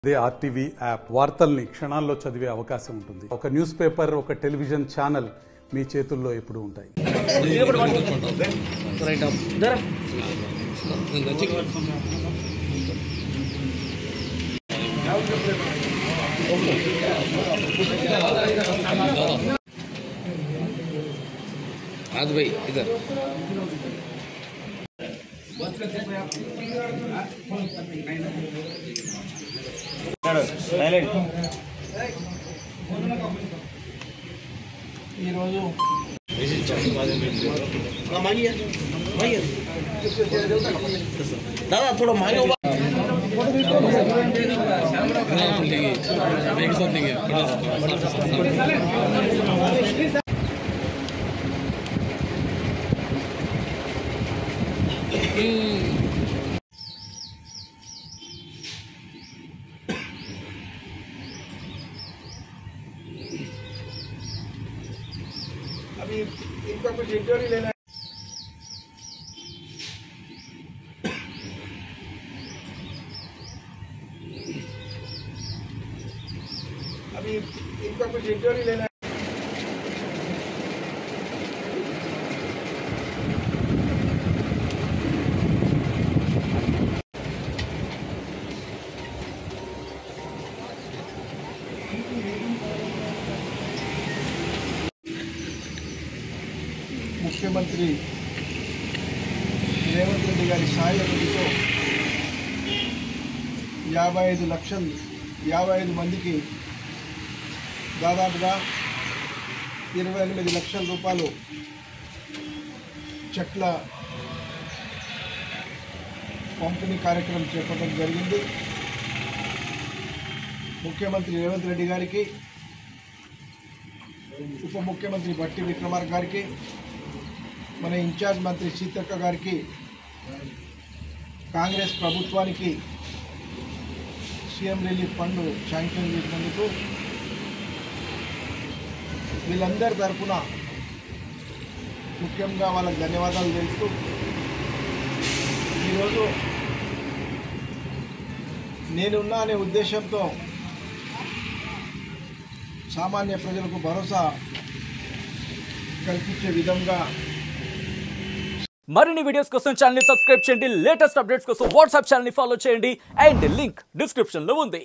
అదే RTV app వార్తల్ని క్షణాల్లో చదివే అవకాశం ఉంటుంది. ఒక న్యూస్ పేపర్, ఒక టెలివిజన్ ఛానల్ మీ చేతుల్లో ఎప్పుడూ ఉంటాయి. दादा थोड़ा मांगे अभी इनका कुछ इंटरव्यू लेना है। अभी इनका कुछ इंटरव्यू लेना है। मुख्यमंत्री రేవంత్ రెడ్డి గారి సాయంతో 55 మందికి దాదాపుగా 28 లక్షల రూపాయలు చెక్ల పంపిణీ కార్యక్రమం చేపట్టడం జరిగింది. ముఖ్యమంత్రి రేవంత్ రెడ్డి గారికి, ఉప ముఖ్యమంత్రి బట్టి విక్రమార్క గారికి, మన ఇన్ఛార్జ్ మంత్రి సీతక్క గారికి, కాంగ్రెస్ ప్రభుత్వానికి సీఎం రిలీఫ్ ఫండ్ శాంక్షన్ చేసినందుకు వీళ్ళందరి తరఫున ముఖ్యంగా వాళ్ళకి ధన్యవాదాలు తెలుపుతూ ఈరోజు నేనున్నా అనే ఉద్దేశంతో సామాన్య ప్రజలకు భరోసా కల్పించే విధంగా మరిన్ని వీడియోస్ కోసం ఛానల్ ని సబ్స్క్రైబ్ చేయండి. లేటెస్ట్ అప్డేట్స్ కోసం వాట్సాప్ ఛానల్ ని ఫాలో చేయండి. అండ్ లింక్ డిస్క్రిప్షన్ లో ఉంది.